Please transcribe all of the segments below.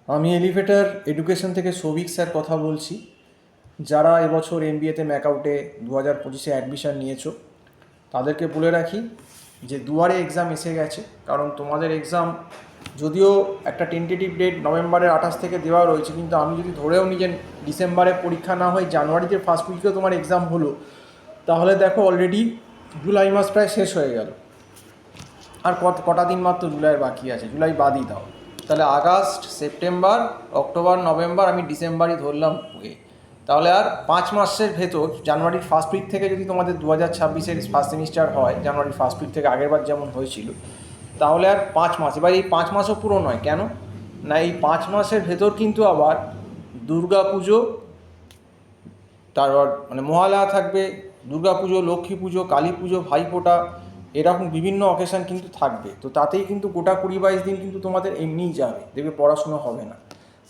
আমি elevator education থেকে Souvik sir কথা বলছি। যারা এবছর এমবিএতে ম্যাকআউটে 2025-এ অ্যাডমিশান নিয়েছো তাদেরকে বলে রাখি যে দুয়ারে এক্সাম এসে গেছে। কারণ তোমাদের এক্সাম যদিও একটা টেন্টেটিভ ডেট নভেম্বরের 28 থেকে দেওয়া রয়েছে, কিন্তু আমি যদি ধরেও নিই যে ডিসেম্বরে পরীক্ষা না হয় জানুয়ারিতে ফার্স্ট উইকেও তোমার এক্সাম হলো, তাহলে দেখো অলরেডি জুলাই মাস প্রায় শেষ হয়ে গেল। আর কটা দিন মাত্র জুলাইয়ের বাকি আছে, জুলাই বাদই দাও। তাহলে আগস্ট, সেপ্টেম্বর, অক্টোবর, নভেম্বর, আমি ডিসেম্বরই ধরলাম তাহলে আর 5 মাসের ভেতর জানুয়ারির ফার্স্ট উইক থেকে যদি তোমাদের 2026-এর ফার্স্ট সেমিস্টার হয়, জানুয়ারির ফার্স্ট উইক থেকে আগেরবার যেমন হয়েছিল, তাহলে আর 5 মাস। এবার এই 5 মাসও পুরো নয়, কেন না এই 5 মাসের ভেতর কিন্তু আবার দুর্গা পুজো, তারপর মানে মহালয়া থাকবে, দুর্গা পুজো, লক্ষ্মী পুজো, কালী পুজো, ভাইফোঁটা, এরকম বিভিন্ন অকেশান কিন্তু থাকবে। তো তাতেই কিন্তু গোটা 20-22 দিন কিন্তু তোমাদের এমনিই যাবে, দেখবে পড়াশুনো হবে না।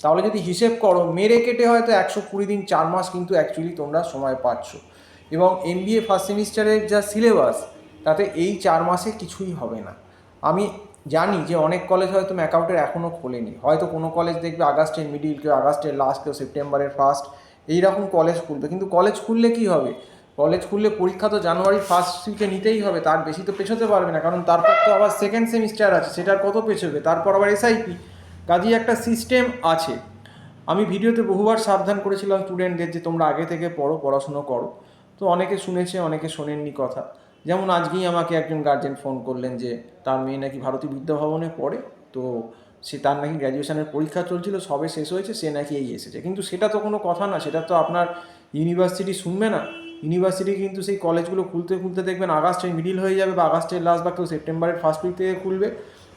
তাহলে যদি হিসেব করো মেরে কেটে হয়তো 120 দিন, 4 মাস কিন্তু অ্যাকচুয়ালি তোমরা সময় পাচ্ছ। এবং এমবিএ ফার্স্ট সেমিস্টারের যা সিলেবাস, তাতে এই 4 মাসে কিছুই হবে না। আমি জানি যে অনেক কলেজ হয়তো ম্যাকআউটের এখনও খোলেনি, হয়তো কোনো কলেজ দেখবে আগস্টের মিডিল, কেউ আগস্টের লাস্ট, কেউ সেপ্টেম্বরের ফার্স্ট, এইরকম কলেজ খুলবে। কিন্তু কলেজ খুললে কি হবে? কলেজ খুললে পরীক্ষা তো জানুয়ারির ফার্স্ট উইকে নিতেই হবে, তার বেশি তো পেছোতে পারবে না, কারণ তারপর তো আবার সেকেন্ড সেমিস্টার আছে, সেটার কত পেছোবে, তারপর আবার এসআইপি। কাজেই একটা সিস্টেম আছে। আমি ভিডিওতে বহুবার সাবধান করেছিলাম স্টুডেন্টদের যে তোমরা আগে থেকে পড়াশুনো করো। তো অনেকে শুনেছে, অনেকে শোনেননি কথা। যেমন আজকেই আমাকে একজন গার্জেন ফোন করলেন যে তার মেয়ে নাকি ভারতী বিদ্যাভবনে পড়ে, তো তার নাকি গ্র্যাজুয়েশনের পরীক্ষা চলছিল, সবে শেষ হয়েছে, সে নাকি এই এসেছে। কিন্তু সেটা তো কোনো কথা না, সেটা তো আপনার ইউনিভার্সিটি শুনবে না। ইউনিভার্সিটি কিন্তু সেই কলেজগুলো খুলতে খুলতে দেখবেন আগস্টের মিডিল হয়ে যাবে, বা আগস্টের লাস্ট, বা কেউ সেপ্টেম্বরের ফার্স্ট উইক থেকে খুলবে,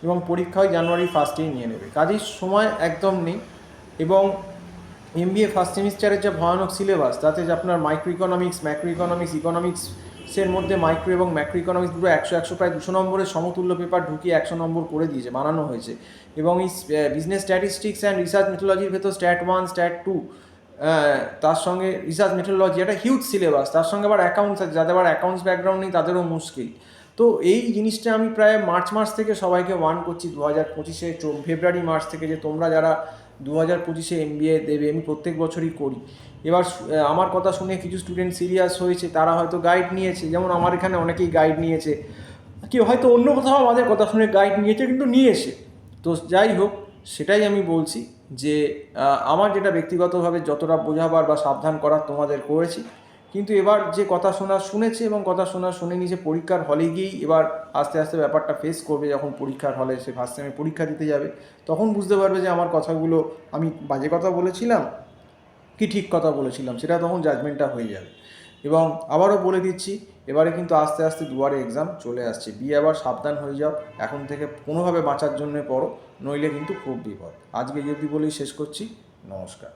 এবং পরীক্ষা হয় জানুয়ারির ফার্স্টেই নিয়ে নেবে। কাজেই সময় একদম নেই। এবং এমবিএ ফার্স্ট সেমিস্টারের যা ভয়ানক সিলেবাস, তাতে যে আপনার মাইক্রো ইকোনমিক্স, ম্যাক্রো ইকোনমিক্স, ইকোনমিক্সের মধ্যে মাইক্রো এবং ম্যাক্রো ইকোনমিক্স দুটো 100 প্রায় 200 নম্বরের সমতুল্য পেপার ঢুকিয়ে 100 নম্বর করে দিয়েছে, বানানো হয়েছে। এবং এই বিজনেস স্ট্যাটিস্টিক্স অ্যান্ড রিসার্চ মেথোলজির ভেতর স্ট্যাট 1, স্ট্যাট 2, তার সঙ্গে রিসার্চ মেথোলজি, একটা হিউজ সিলেবাস। তার সঙ্গে আবার অ্যাকাউন্টস আছে, যাদের আবার অ্যাকাউন্টস ব্যাকগ্রাউন্ড নেই তাদেরও মুশকিল। তো এই জিনিসটা আমি প্রায় মার্চ মাস থেকে সবাইকে ওয়ার্ন করছি, 2025-এ ফেব্রুয়ারি মার্চ থেকে, যে তোমরা যারা 2025-এ এমবিএ দেবে, আমি প্রত্যেক বছরই করি। এবার আমার কথা শুনে কিছু স্টুডেন্ট সিরিয়াস হয়েছে, তারা হয়তো গাইড নিয়েছে, যেমন আমার এখানে অনেকেই গাইড নিয়েছে, কেউ হয়তো অন্য কোথাও আমাদের কথা শুনে গাইড নিয়েছে, কিন্তু নিয়েছে। তো যাই হোক, সেটাই আমি বলছি যে আমার যেটা ব্যক্তিগতভাবে যতটা বোঝাবার বা সাবধান করার তোমাদের করেছি। কিন্তু এবার যে কথা শুনেছে এবং কথা শুনেনি, যে পরীক্ষার হলে গিয়েই এবার আস্তে আস্তে ব্যাপারটা ফেস করবে। যখন পরীক্ষার হলে সে ফার্স্ট সেমে পরীক্ষা দিতে যাবে, তখন বুঝতে পারবে যে আমার কথাগুলো আমি বাজে কথা বলেছিলাম কি ঠিক কথা বলেছিলাম, সেটা তখন জাজমেন্টটা হয়ে যাবে। এবং আবারও বলে দিচ্ছি, এবারে কিন্তু আস্তে আস্তে দুয়ারে এক্সাম চলে আসছে। বিয়ে আবার সাবধান হয়ে যাও, এখন থেকে কোনোভাবে বাঁচার জন্য পড়ো, নইলে কিন্তু খুব বিপদ। আজকে যদি বলেই শেষ করছি, নমস্কার।